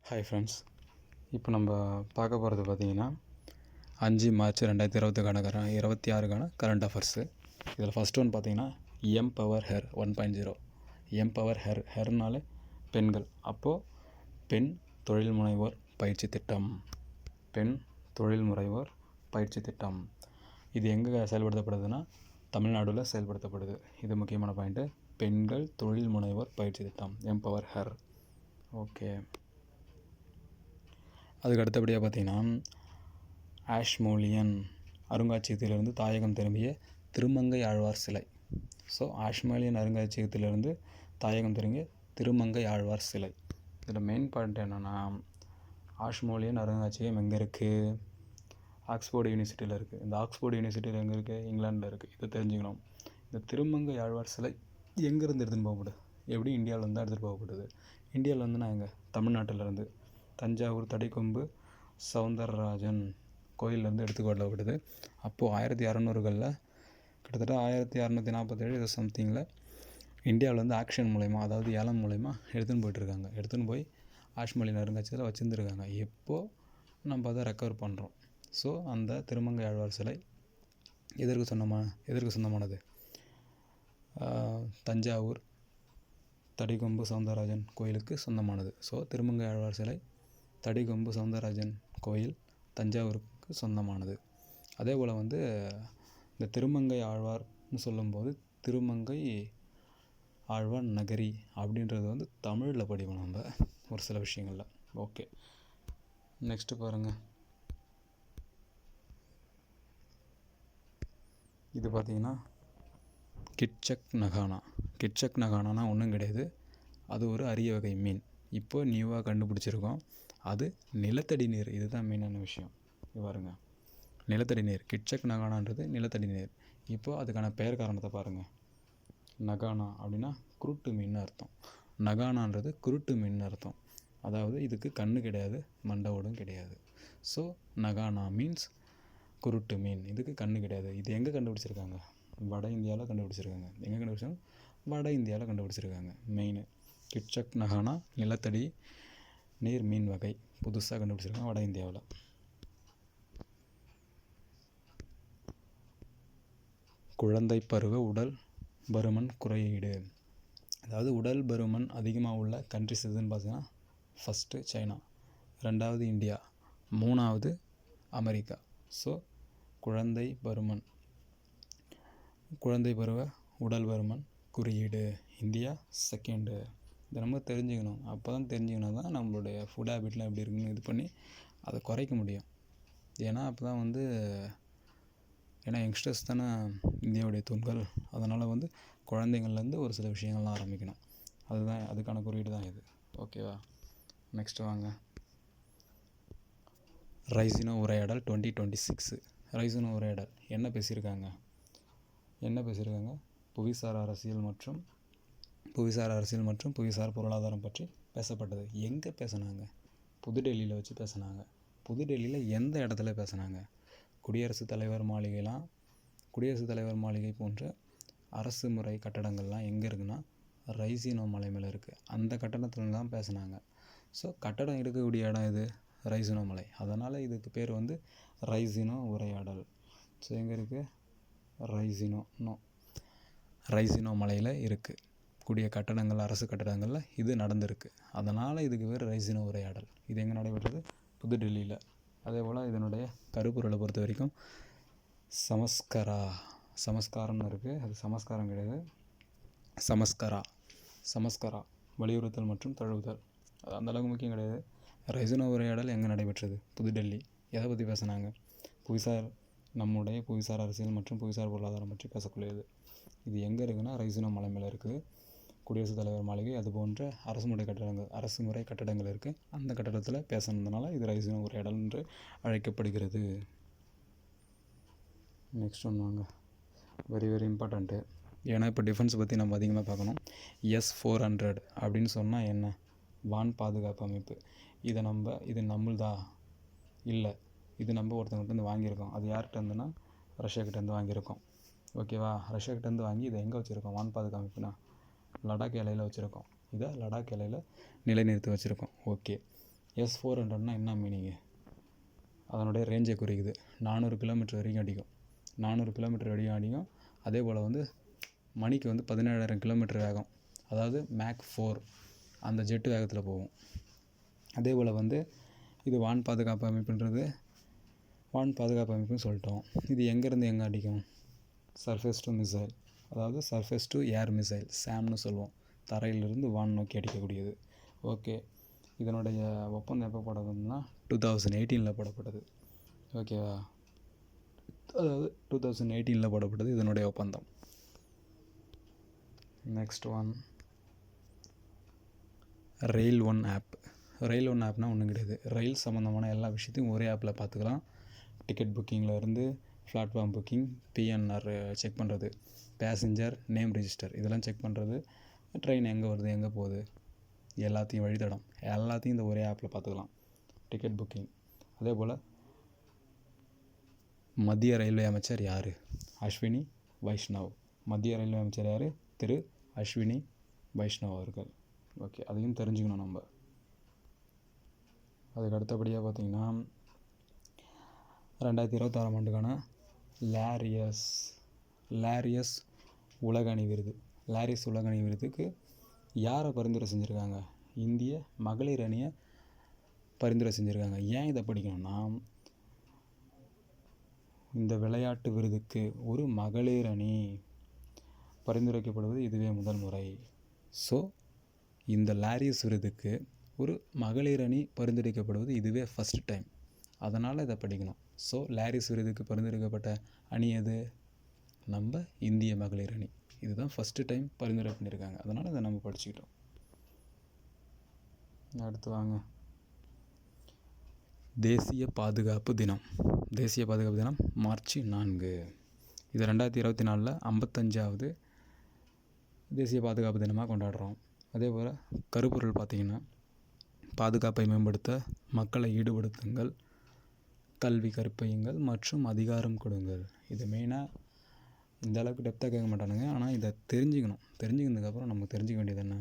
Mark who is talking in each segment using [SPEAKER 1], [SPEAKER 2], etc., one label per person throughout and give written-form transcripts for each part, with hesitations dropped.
[SPEAKER 1] Hi friends, இப்போ நம்ம பார்க்க போகிறது பார்த்திங்கன்னா 5 மார்ச் 2026க்கான கரண்ட் அஃபேர்ஸு. இதில் ஃபஸ்ட் ஒன் பார்த்திங்கன்னா எம்பவர் ஹெர் 1.0. எம்பவர் ஹெர்னாலே பெண்கள். அப்போது பெண் தொழில் முனைவோர் பயிற்சி திட்டம். பெண் தொழில் முனைவோர் பயிற்சி திட்டம் இது எங்கே செயல்படுத்தப்படுதுன்னா தமிழ்நாடுல செயல்படுத்தப்படுது. இது முக்கியமான பாயிண்ட்டு. பெண்கள் தொழில் முனைவோர் பயிற்சி திட்டம் எம்பவர் ஹெர். ஓகே, அதுக்கு அடுத்தபடியாக பார்த்திங்கன்னா ஆஷ்மோலியன் அருங்காட்சியகத்திலிருந்து தாயகம் திரும்பிய திருமங்கை ஆழ்வார் சிலை. ஸோ ஆஷ்மோலியன் அருங்காட்சியகத்திலிருந்து தாயகம் திரும்பிய திருமங்கை ஆழ்வார் சிலை. இதில் மெயின் பாயிண்ட் என்னென்னா, ஆஷ்மோலியன் அருங்காட்சியகம் எங்கே இருக்குது? ஆக்ஸ்போர்டு யூனிவர்சிட்டியில் இருக்குது. இந்த ஆக்ஸ்போர்டு யூனிவர்சிட்டியில் எங்கே இருக்குது? இங்கிலாண்டில் இருக்குது. இதை தெரிஞ்சுக்கணும். இந்த திருமங்கை ஆழ்வார் சிலை எங்கேருந்து எடுத்துன்னு போகப்படுது? எப்படி இந்தியாவிலேருந்து தான் எடுத்துகிட்டு போகப்படுது. இந்தியாவிலேருந்து நான் எங்கே? தமிழ்நாட்டிலேருந்து தஞ்சாவூர் தடைக்கொம்பு சவுந்தரராஜன் கோயிலேருந்து எடுத்துக்கொள்ளப்படுது. அப்போது 1600களில் கிட்டத்தட்ட 1647 இது சம்திங்கில் இந்தியாவிலேருந்து ஆக்ஷன் மூலயமா, அதாவது ஏலம் மூலயமா எடுத்துன்னு போயிட்டுருக்காங்க. எடுத்துன்னு போய் ஆஷ்மோலியன் அருங்காட்சியகத்தில் வச்சுருந்துருக்காங்க. எப்போது நம்ம அதை ரெக்கவர் பண்ணுறோம். ஸோ அந்த திருமங்கை ஆழ்வார் சிலை எதற்கு சொந்தமானது? தஞ்சாவூர் தடிகொம்பு சவுந்தரராஜன் கோயிலுக்கு சொந்தமானது. ஸோ திருமங்கை ஆழ்வார் சிலை தடிகொம்பு சவுந்தரராஜன் கோயில் தஞ்சாவூருக்கு சொந்தமானது. அதே போல் இந்த திருமங்கை ஆழ்வார்னு சொல்லும்போது திருமங்கை ஆழ்வார் நகரி அப்படின்றது தமிழில் படிப்போம் நம்ம ஒரு சில விஷயங்களில். ஓகே, நெக்ஸ்ட்டு பாருங்கள். இது பார்த்திங்கன்னா கிட்சக் நகானா. கிட்சக் நகானா ஒன்றும் கிடையாது, அது ஒரு அரிய வகை மீன். இப்போ நியூவாக கண்டுபிடிச்சிருக்கோம். அது நிலத்தடி நீர். இதுதான் மெயினான விஷயம். பாருங்க, நிலத்தடி நீர். கிட்சக் நகானான்றது நிலத்தடி நீர். இப்போது அதுக்கான பெயர் காரணத்தை பாருங்கள். நகானா அப்படின்னா குருட்டு மீன் அர்த்தம். நகானான்றது குருட்டு மீன் அர்த்தம். அதாவது இதுக்கு கண்ணு கிடையாது, மண்டவோடும் கிடையாது. ஸோ நகானா மீன்ஸ் குருட்டு மீன். இதுக்கு கண்ணு கிடையாது. இது எங்கே கண்டுபிடிச்சிருக்காங்க? வட இந்தியாவில் கண்டுபிடிச்சிருக்காங்க. எங்கே கண்டுபிடிச்சாங்க? வட இந்தியாவில் கண்டுபிடிச்சிருக்காங்க. மெயின் கிட்சக் நகானா நிலத்தடி நீர் மீன் வகை புதுசாக கண்டுபிடிச்சிருக்காங்க வட இந்தியாவில். குழந்தை பருவ உடல் பருமன் குறையீடு. அதாவது உடல் பருமன் அதிகமாக உள்ள கண்ட்ரிஸ் எதுன்னு பார்த்தீங்கன்னா ஃபஸ்ட்டு சைனா, 2வது இந்தியா, 3வது அமெரிக்கா. ஸோ குழந்தை பருவ உடல் பருமன் குறியீடு இந்தியா செகண்டு. இதை நம்ம தெரிஞ்சுக்கணும். அப்போ தான் தெரிஞ்சுக்கணும் தான் நம்மளுடைய ஃபுட் ஹேபிட்லாம் எப்படி இருக்குன்னு இது பண்ணி அதை குறைக்க முடியும். ஏன்னா அப்போ தான் ஏன்னா யங்ஸ்டர்ஸ் தானே இந்தியாவுடைய தூண்கள். அதனால் குழந்தைங்கள்லேருந்து ஒரு சில விஷயங்கள்லாம் ஆரம்பிக்கணும். அதுக்கான குறியீடு தான் இது. ஓகேவா? நெக்ஸ்ட்டு வாங்க. ரைசினோ உரையாடல் 2026. ரைசினோ உரையாடல் என்ன பேசியிருக்காங்க? புவிசார் அரசியல் மற்றும் புவிசார் பொருளாதாரம் பற்றி பேசப்பட்டது. எங்கே பேசினாங்க? புதுடெல்லியில் வச்சு பேசினாங்க. புதுடெல்லியில் எந்த இடத்துல பேசினாங்க? குடியரசுத் தலைவர் மாளிகை போன்ற அரசு முறை கட்டடங்கள்லாம் எங்கே இருக்குன்னா ரைசினோ மலை மேலே இருக்குது. அந்த கட்டடத்துல தான் பேசினாங்க. ஸோ கட்டடம் இருக்கக்கூடிய இடம் இது ரைசினோ மலை. அதனால் இதுக்கு பேர் ரைசினோ உரையாடல். ஸோ எங்கே இருக்குது? ரைசினோ மலையில் இருக்குது கூடிய கட்டடங்கள், அரசு கட்டடங்களில் இது நடந்திருக்கு. அதனால் இதுக்கு பேர் ரைசினோ உரையாடல். இது எங்கே நடைபெற்றது? புதுடெல்லியில். அதே போல் இதனுடைய கருப்பொருளை பொறுத்த வரைக்கும் சமஸ்காரம்னு இருக்குது. அது சமஸ்காரம் கிடையாது, சமஸ்கரா வலியுறுத்தல் மற்றும் தழுவுதல். அது அந்தளவுக்கு முக்கியம் கிடையாது. ரைசினோ உரையாடல் எங்கே நடைபெற்றது? புதுடெல்லி. எதை பற்றி பேசினாங்க? நம்முடைய புவிசார் அரசியல் மற்றும் புவிசார் பொருளாதாரம் பற்றி பேசக்கூடியது. இது எங்கே இருக்குன்னா ரைசினோ மலை மேலே இருக்குது. குடியரசுத் தலைவர் மாளிகை அது போன்ற அரசு முறை கட்டடங்கள் இருக்குது. அந்த கட்டடத்தில் பேசுனதுனால இது ரைசினோ உரையாடல் என்று அழைக்கப்படுகிறது. நெக்ஸ்ட் ஒன்று வாங்க. Very very important. ஏன்னா இப்போ டிஃபென்ஸ் பற்றி நம்ம அதிகமாக பார்க்கணும். S-400 அப்படின்னு சொன்னால் என்ன? வான் பாதுகாப்பு அமைப்பு. இது நம்மளுதா? இல்லை, இது நம்ம ஒருத்தவங்கள்ட்ட வாங்கியிருக்கோம். அது யார்கிட்டேருந்துன்னா ரஷ்யாக்கிட்டேருந்து வாங்கியிருக்கோம். ஓகேவா? ரஷ்யாக்கிட்டேருந்து வாங்கி இதை எங்கே வச்சுருக்கோம்? வான் பாதுகாப்பு அமைப்புனா லடாக் எல்லையில் வச்சுருக்கோம். இதை லடாக் எல்லையில் நிலைநிறுத்தி வச்சுருக்கோம். ஓகே, S400னா என்ன மீனிங்கு? அதனுடைய ரேஞ்சை குறிக்குது. 400 கிலோமீட்டர் வரைக்கும் அடிக்கும். 400 கிலோமீட்டர் வரைக்கும் அடிக்கும். அதே போல் வந்து மணிக்கு வந்து 17,000 கிலோமீட்டர் வேகம், அதாவது மேக் 4 அந்த ஜெட்டு வேகத்தில் போகும். அதே போல் வந்து இது வான் பாதுகாப்பு அமைப்புன்றது வான் பாதுகாப்பு அமைப்புன்னு சொல்லிட்டோம். இது எங்கேருந்து எங்கே அடிக்கும்? சர்ஃபேஸ் டு மிசைல், அதாவது சர்ஃபேஸ் டு ஏர் மிசைல், சாம்னு சொல்லுவோம். தரையிலிருந்து வான் நோக்கி அடிக்கக்கூடியது. ஓகே, இதனுடைய ஒப்பந்தம் எப்போ போடப்படுதுன்னா 2018 போடப்பட்டது. ஓகேவா? அதாவது 2018 போடப்பட்டது இதனுடைய ஒப்பந்தம். நெக்ஸ்ட் ஒன், ரயில் ஒன் ஆப். ரயில் ஒன் ஆப்னால் ஒன்றும் கிடையாது. ரயில் சம்மந்தமான எல்லா விஷயத்தையும் ஒரே ஆப்பில் பார்த்துக்கலாம். டிக்கெட் புக்கிங்கில் இருந்து பிளாட்ஃபார்ம் புக்கிங், பிஎன்ஆர் செக் பண்ணுறது, பேசஞ்சர் நேம் ரிஜிஸ்டர் இதெல்லாம் செக் பண்ணுறது, ட்ரெயின் எங்கே வருது எங்கே போகுது எல்லாத்தையும், வழித்தடம் எல்லாத்தையும் இந்த ஒரே ஆப்பில் பார்த்துக்கலாம். Ticket booking. அதே போல் மத்திய ரயில்வே அமைச்சர் யார்? அஸ்வினி வைஷ்ணவ். மத்திய ரயில்வே அமைச்சர் யார்? திரு அஸ்வினி வைஷ்ணவ் அவர்கள். ஓகே, அதையும் தெரிஞ்சுக்கணும் நம்ம. அதுக்கு அடுத்தபடியாக பார்த்திங்கன்னா 2026 ஆண்டுக்கான லாரியஸ் உலக அணி விருது. லாரியஸ் உலக அணி விருதுக்கு யாரை பரிந்துரை செஞ்சுருக்காங்க? இந்திய மகளிர் அணியை பரிந்துரை செஞ்சுருக்காங்க. ஏன் இதை படிக்கணும்னா, இந்த விளையாட்டு விருதுக்கு ஒரு மகளிர் அணி பரிந்துரைக்கப்படுவது இதுவே முதல் முறை. ஸோ இந்த லாரியஸ் விருதுக்கு ஒரு மகளிர் அணி பரிந்துரைக்கப்படுவது இதுவே ஃபஸ்ட் டைம். அதனால் இதை படிக்கணும். ஸோ லாரியஸ் விருதுக்கு பரிந்துரைக்கப்பட்ட அணி எது? நம்ம இந்திய மகளிர் அணி. இதுதான் ஃபஸ்ட்டு டைம் பரிந்துரை பண்ணியிருக்காங்க. அதனால் இதை நம்ம படிச்சுக்கிட்டோம். அடுத்து வாங்க, தேசிய பாதுகாப்பு தினம். தேசிய பாதுகாப்பு தினம் மார்ச் 4. இது 2024 55வது தேசிய பாதுகாப்பு தினமாக கொண்டாடுறோம். அதே போல் கருப்பொருள் பார்த்திங்கன்னா, பாதுகாப்பை மேம்படுத்த மக்களை ஈடுபடுத்துங்கள், கல்வி கற்பியுங்கள் மற்றும் அதிகாரம் கொடுங்கள். இது மெயினாக இந்த அளவுக்கு டெப்த்தாக கேட்க மாட்டானுங்க, ஆனால் இதை தெரிஞ்சுக்கணும். தெரிஞ்சுக்கிறதுக்கப்புறம் நமக்கு தெரிஞ்சுக்க வேண்டியது என்ன?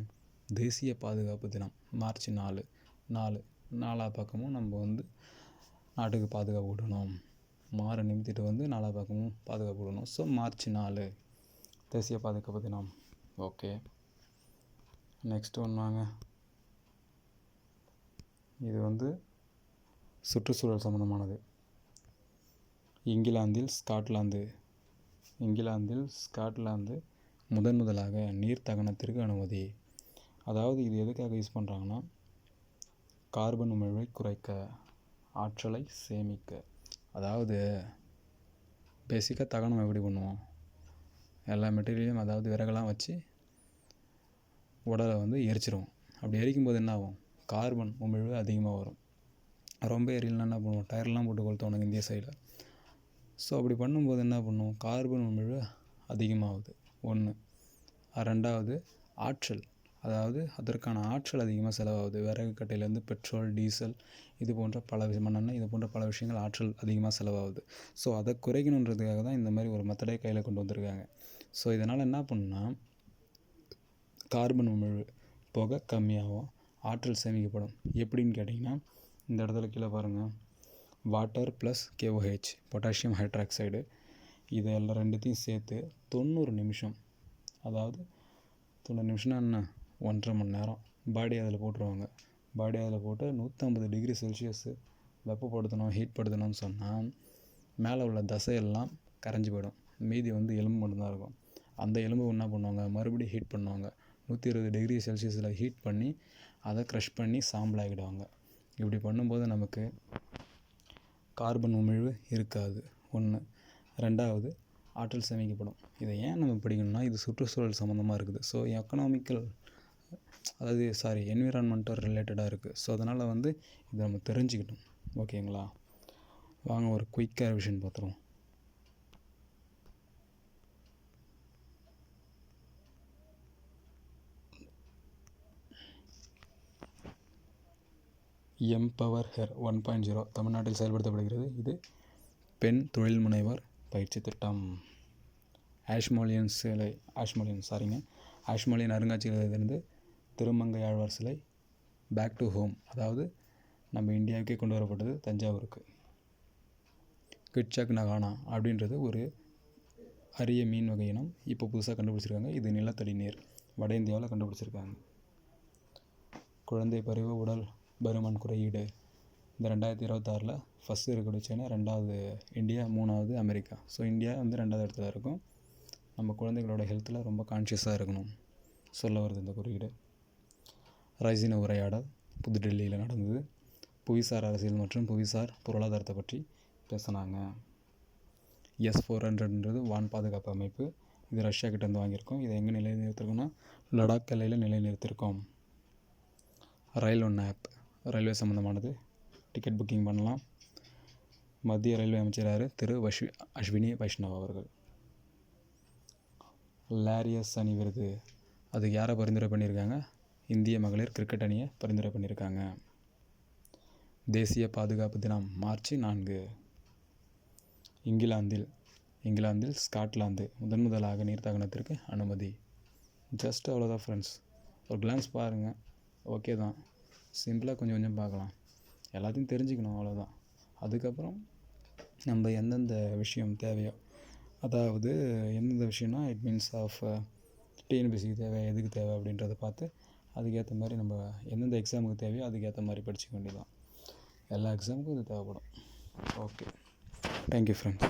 [SPEAKER 1] தேசிய பாதுகாப்பு தினம் மார்ச் 4 பக்கமும் நம்ம வந்து நாட்டுக்கு பாதுகாப்பு விடணும். மாற நிமித்திட்டு வந்து 4 பக்கமும் பாதுகாப்பு விடணும். ஸோ மார்ச் 4 தேசிய பாதுகாப்பு தினம். ஓகே, நெக்ஸ்ட் ஒன்று வாங்க. இது வந்து சுற்றுச்சூழல் சம்மந்தமானது. இங்கிலாந்தில் ஸ்காட்லாந்து முதலாக நீர் தகனத்திற்கு அனுமதி. அதாவது இது எதுக்காக யூஸ் பண்ணுறாங்கன்னா, கார்பன் உமிழ்வை குறைக்க, ஆற்றலை சேமிக்க. அதாவது பேசிக்காக தகனம் எப்படி பண்ணுவோம்? எல்லா மெட்டீரியலையும், அதாவது விறகெல்லாம் வச்சு உடலை வந்து எரிச்சிருவோம். அப்படி எரிக்கும்போது என்ன ஆகும்? கார்பன் உமிழ்வு அதிகமாக வரும். ரொம்ப எரியலாம் என்ன பண்ணுவோம்? டயர்லாம் போட்டு கொளுத்துவானுங்க இந்திய சைடில். ஸோ அப்படி பண்ணும்போது என்ன பண்ணுவோம்? கார்பன் உமிழ்வு அதிகமாகுது. 1. 2வது ஆற்றல், அதாவது அதற்கான ஆற்றல் அதிகமாக செலவாகுது. விறகு கட்டையிலேருந்து பெட்ரோல், டீசல் இது போன்ற பல மண்ணெண்ணெய் இது போன்ற பல விஷயங்கள் ஆற்றல் அதிகமாக செலவாகுது. ஸோ அதை குறைக்கணுன்றதுக்காக தான் இந்த மாதிரி ஒரு மெத்தடே கையில் கொண்டு வந்திருக்காங்க. ஸோ இதனால் என்ன பண்ணுன்னா, கார்பன் உமிழ்வு புகை கம்மியாகும், ஆற்றல் சேமிக்கப்படும். எப்படின்னு கேட்டிங்கன்னா, இந்த இடத்துல கீழே பாருங்கள், water plus KOH potassium hydroxide இது எல்லாம் ரெண்டுத்தையும் சேர்த்து 90 நிமிஷம், அதாவது 90 நிமிஷம்னா என்ன, 1.5 மணி நேரம் பாடி அதில் போட்டுருவாங்க. பாடி அதில் போட்டு 150 டிகிரி செல்சியஸ் வெப்பப்படுத்தணும், ஹீட் படுத்தணும்னு சொன்னால் மேலே உள்ள தசையெல்லாம் கரைஞ்சி போயிடும். மீதி வந்து எலும்பு மட்டும்தான் இருக்கும். அந்த எலும்பு என்ன பண்ணுவாங்க? மறுபடியும் ஹீட் பண்ணுவாங்க. 120 டிகிரி செல்சியஸில் ஹீட் பண்ணி அதை க்ரஷ் பண்ணி சாம்பல் ஆகிடுவாங்க. இப்படி பண்ணும்போது நமக்கு கார்பன் உமிழ்வு இருக்காது. 1. 2வது ஆற்றல் சேமிக்கப்படும். இதை ஏன் நம்ம படிக்கணும்னா, இது சுற்றுச்சூழல் சம்மந்தமாக இருக்குது. ஸோ என்விரான்மெண்டல் ரிலேட்டடாக இருக்குது. ஸோ அதனால் வந்து இதை நம்ம தெரிஞ்சுக்கிட்டோம். ஓகேங்களா? வாங்க ஒரு குயிக்காக ரிவிஷன் பார்த்துருவோம். எம்பவர் ஹெர் 1.0 தமிழ்நாட்டில் செயல்படுத்தப்படுகிறது. இது பெண் தொழில் முனைவர் பயிற்சி திட்டம். ஆஷ்மோலியன் அருங்காட்சியகத்திலிருந்து திருமங்கை ஆழ்வார் சிலை பேக் டு ஹோம், அதாவது நம்ம இந்தியாவுக்கே கொண்டு வரப்பட்டது தஞ்சாவூருக்கு. கிட்சாக் நகானா அப்படின்றது ஒரு அரிய மீன் வகை இனம். இப்போ புதுசாக கண்டுபிடிச்சிருக்காங்க. இது நிலத்தடி நீர், வட இந்தியாவில் கண்டுபிடிச்சிருக்காங்க. குழந்தை பருவ உடல் பருமன் குறியீடு இந்த 2026 ஃபஸ்ட்டு இருக்கக்கூடிய சைனா, 2வது இந்தியா, 3வது அமெரிக்கா. ஸோ இந்தியா வந்து 2வது இடத்துல இருக்கும். நம்ம குழந்தைகளோட ஹெல்த்தில் ரொம்ப கான்ஷியஸாக இருக்கணும் சொல்ல வருது இந்த குறியீடு. ரைசின உரையாடல் புதுடெல்லியில் நடந்தது. புவிசார் அரசியல் மற்றும் புவிசார் பொருளாதாரத்தை பற்றி பேசினாங்க. S-400ன்றது வான் பாதுகாப்பு அமைப்பு. இது ரஷ்யா கிட்டேருந்து வாங்கியிருக்கோம். இதை எங்கே நிலைநிறுத்திருக்கோம்னா லடாக் எல்லையில் நிலைநிறுத்திருக்கோம். ரயில் ஒன் ஆப் ரயில்வே சம்மந்தமானது. டிக்கெட் புக்கிங் பண்ணலாம். மத்திய ரயில்வே அமைச்சர் யார்? திரு அஸ்வினி வைஷ்ணவ் அவர்கள். லாரியஸ் அணி விருது அதுக்கு யாரை பரிந்துரை பண்ணியிருக்காங்க? இந்திய மகளிர் கிரிக்கெட் அணியை பரிந்துரை பண்ணியிருக்காங்க. தேசிய பாதுகாப்பு தினம் மார்ச் 4. இங்கிலாந்தில் ஸ்காட்லாந்து முதலாக நீர்த்தகனத்திற்கு அனுமதி. ஜஸ்ட் அவ்வளோதான் ஃப்ரெண்ட்ஸ். ஒரு கிளான்ஸ் பாருங்கள். ஓகே தான், சிம்பிளாக கொஞ்சம் கொஞ்சம் பார்க்கலாம். எல்லாத்தையும் தெரிஞ்சுக்கணும், அவ்வளோதான். அதுக்கப்புறம் நம்ம எந்தெந்த விஷயம் தேவையோ, அதாவது எந்தெந்த விஷயம்னா இட் மீன்ஸ் ஆஃப் டிஎன்பிசிக்கு தேவை, எதுக்கு தேவை அப்படின்றத பார்த்து அதுக்கேற்ற மாதிரி நம்ம எந்தெந்த எக்ஸாமுக்கு தேவையோ அதுக்கேற்ற மாதிரி படிச்சுக்க வேண்டியதான். எல்லா எக்ஸாமுக்கும் இது தேவைப்படும். Okay, thank you friends.